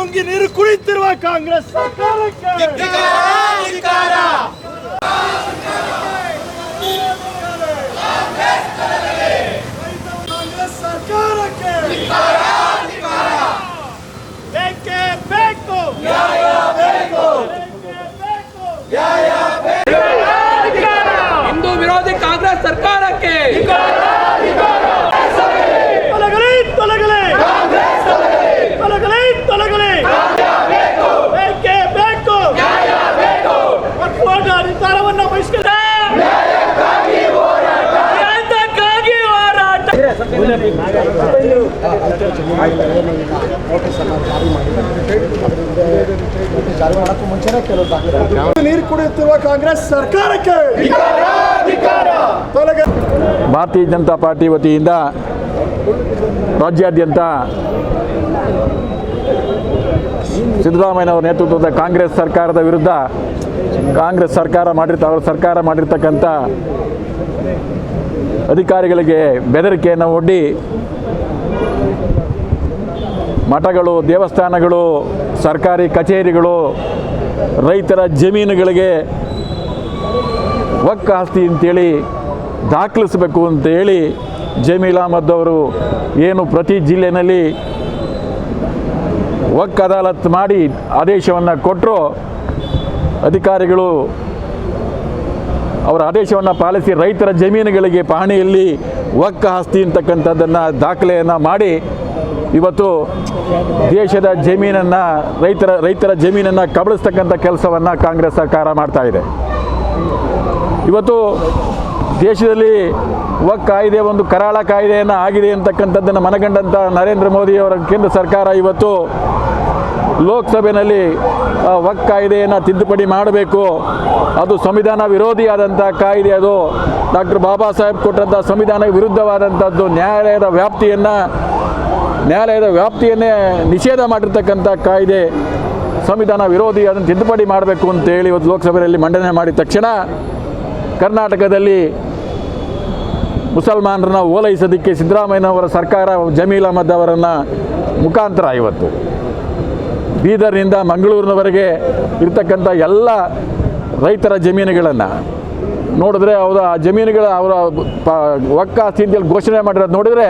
ನುಂಗಿ ನೀರು ಕುಡಿಯುತ್ತಿರುವ ಕಾಂಗ್ರೆಸ್ ಸರ್ಕಾರಕ್ಕೆ ಕಾಂಗ್ರೆಸ್ ಸರ್ಕಾರಕ್ಕೆ ಬೇಕೇ ಬೇಕು ಹಿಂದೂ ವಿರೋಧಿ ಕಾಂಗ್ರೆಸ್ ಸರ್ಕಾರಕ್ಕೆ ತೊಲಗಲಿ ತೊಲಗಲಿ ತೊಲಗಲಿ ತೊಲಗಲಿ ಬೇಕೇ ಬೇಕು ಒಕ್ಕೂಟ ಅಧಿಕಾರವನ್ನು ಬಹಿಷ್ಕರಿಸಿ ನೀರು ಕುಡಿಯುತ್ತಿರುವ ಕಾಂಗ್ರೆಸ್ ಸರ್ಕಾರಕ್ಕೆ ಭಾರತೀಯ ಜನತಾ ಪಾರ್ಟಿ ವತಿಯಿಂದ ರಾಜ್ಯಾದ್ಯಂತ ಸಿದ್ದರಾಮಯ್ಯನವರ ನೇತೃತ್ವದ ಕಾಂಗ್ರೆಸ್ ಸರ್ಕಾರದ ವಿರುದ್ಧ ಸರ್ಕಾರ ಮಾಡಿರ್ತಕ್ಕಂಥ ಅಧಿಕಾರಿಗಳಿಗೆ ಬೆದರಿಕೆಯನ್ನು ಒಡ್ಡಿ ಮಠಗಳು, ದೇವಸ್ಥಾನಗಳು, ಸರ್ಕಾರಿ ಕಚೇರಿಗಳು, ರೈತರ ಜಮೀನುಗಳಿಗೆ ವಕ್ ಆಸ್ತಿ ಅಂತೇಳಿ ದಾಖಲಿಸಬೇಕು ಅಂತೇಳಿ ಜಮೀಲ್ ಅಹಮದ್ ಅವರು ಏನು ಪ್ರತಿ ಜಿಲ್ಲೆಯಲ್ಲಿ ವಕ್ ಅದಾಲತ್ ಮಾಡಿ ಆದೇಶವನ್ನು ಕೊಟ್ಟರು, ಅಧಿಕಾರಿಗಳು ಅವರ ಆದೇಶವನ್ನು ಪಾಲಿಸಿ ರೈತರ ಜಮೀನುಗಳಿಗೆ ಪಹಣಿಯಲ್ಲಿ ವಕ್ ಆಸ್ತಿ ಅಂತಕ್ಕಂಥದ್ದನ್ನು ದಾಖಲೆಯನ್ನು ಮಾಡಿ ಇವತ್ತು ದೇಶದ ಜಮೀನನ್ನು ರೈತರ ಜಮೀನನ್ನು ಕಬಳಿಸ್ತಕ್ಕಂಥ ಕೆಲಸವನ್ನು ಕಾಂಗ್ರೆಸ್ ಸರ್ಕಾರ ಮಾಡ್ತಾಯಿದೆ. ಇವತ್ತು ದೇಶದಲ್ಲಿ ವಕ್ ಕಾಯ್ದೆ ಒಂದು ಕರಾಳ ಕಾಯ್ದೆಯನ್ನು ಆಗಿದೆ ಅಂತಕ್ಕಂಥದ್ದನ್ನು ಮನಗಂಡಂಥ ನರೇಂದ್ರ ಮೋದಿಯವರ ಕೇಂದ್ರ ಸರ್ಕಾರ ಇವತ್ತು ಲೋಕಸಭೆಯಲ್ಲಿ ವಕ್ ಕಾಯ್ದೆಯನ್ನು ತಿದ್ದುಪಡಿ ಮಾಡಬೇಕು, ಅದು ಸಂವಿಧಾನ ವಿರೋಧಿಯಾದಂಥ ಕಾಯ್ದೆ, ಅದು ಡಾಕ್ಟರ್ ಬಾಬಾ ಸಾಹೇಬ್ ಕೊಟ್ಟಂಥ ಸಂವಿಧಾನ ವಿರುದ್ಧವಾದಂಥದ್ದು, ನ್ಯಾಯಾಲಯದ ವ್ಯಾಪ್ತಿಯನ್ನೇ ನಿಷೇಧ ಮಾಡಿರ್ತಕ್ಕಂಥ ಕಾಯ್ದೆ, ಸಂವಿಧಾನ ವಿರೋಧಿ, ಅದನ್ನು ತಿದ್ದುಪಡಿ ಮಾಡಬೇಕು ಅಂತೇಳಿ ಇವತ್ತು ಲೋಕಸಭೆಯಲ್ಲಿ ಮಂಡನೆ ಮಾಡಿದ ತಕ್ಷಣ ಕರ್ನಾಟಕದಲ್ಲಿ ಮುಸಲ್ಮಾನರನ್ನ ಓಲೈಸೋದಕ್ಕೆ ಸಿದ್ದರಾಮಯ್ಯನವರ ಸರ್ಕಾರ ಜಮೀಲ್ ಅಹಮದ್ ಅವರನ್ನು ಮುಖಾಂತರ ಇವತ್ತು ಬೀದರ್ನಿಂದ ಮಂಗಳೂರಿನವರೆಗೆ ಇರ್ತಕ್ಕಂಥ ಎಲ್ಲ ರೈತರ ಜಮೀನುಗಳನ್ನು ನೋಡಿದ್ರೆ ಆ ಜಮೀನುಗಳ ಅವರ ವಕ್ ಆಸ್ತಿ ಅಂತೇಳಿ ಘೋಷಣೆ ಮಾಡಿರೋದು ನೋಡಿದರೆ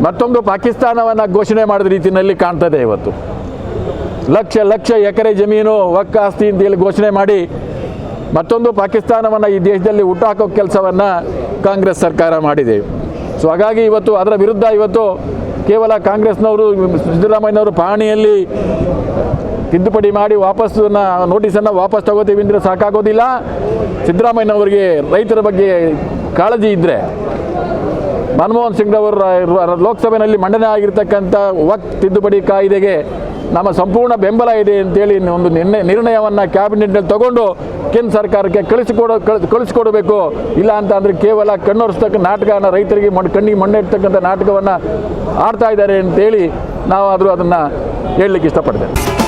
ಮತ್ತೊಂದು ಪಾಕಿಸ್ತಾನವನ್ನು ಘೋಷಣೆ ಮಾಡಿದ ರೀತಿಯಲ್ಲಿ ಕಾಣ್ತದೆ. ಇವತ್ತು ಲಕ್ಷ ಎಕರೆ ಜಮೀನು ವಕ್ ಆಸ್ತಿ ಅಂತೇಳಿ ಘೋಷಣೆ ಮಾಡಿ ಮತ್ತೊಂದು ಪಾಕಿಸ್ತಾನವನ್ನು ಈ ದೇಶದಲ್ಲಿ ಹುಟ್ಟುಹಾಕೋ ಕೆಲಸವನ್ನು ಕಾಂಗ್ರೆಸ್ ಸರ್ಕಾರ ಮಾಡಿದೆ. ಸೊ ಹಾಗಾಗಿ ಇವತ್ತು ಅದರ ವಿರುದ್ಧ ಇವತ್ತು ಕೇವಲ ಕಾಂಗ್ರೆಸ್ನವರು ಸಿದ್ದರಾಮಯ್ಯನವರು ಪಹಣಿಯಲ್ಲಿ ತಿದ್ದುಪಡಿ ಮಾಡಿ ನೋಟಿಸನ್ನು ವಾಪಸ್ ತಗೋತೀವಿ ಅಂದರೆ ಸಾಕಾಗೋದಿಲ್ಲ. ಸಿದ್ದರಾಮಯ್ಯನವರಿಗೆ ರೈತರ ಬಗ್ಗೆ ಕಾಳಜಿ ಇದ್ದರೆ ಮನಮೋಹನ್ ಸಿಂಗ್ ಅವರು ಲೋಕಸಭೆಯಲ್ಲಿ ಮಂಡನೆ ಆಗಿರ್ತಕ್ಕಂಥ ವಕ್ ತಿದ್ದುಪಡಿ ಕಾಯ್ದೆಗೆ ನಮ್ಮ ಸಂಪೂರ್ಣ ಬೆಂಬಲ ಇದೆ ಅಂತೇಳಿ ಒಂದು ನಿರ್ಣಯವನ್ನು ಕ್ಯಾಬಿನೆಟ್ನಲ್ಲಿ ತಗೊಂಡು ಕೇಂದ್ರ ಸರ್ಕಾರಕ್ಕೆ ಕಳಿಸಿಕೊಡಬೇಕು. ಇಲ್ಲ ಅಂತ ಅಂದರೆ ಕೇವಲ ಕಣ್ಣೊರೆಸ್ತಕ್ಕ ನಾಟಕನ ರೈತರಿಗೆ ಕಣ್ಣಿಗೆ ಮಣ್ಣೆ ಇಡ್ತಕ್ಕಂಥ ನಾಟಕವನ್ನು ಆಡ್ತಾ ಇದ್ದಾರೆ ಅಂತೇಳಿ ನಾವು ಅದನ್ನು ಹೇಳಲಿಕ್ಕೆ ಇಷ್ಟಪಡ್ತೇವೆ.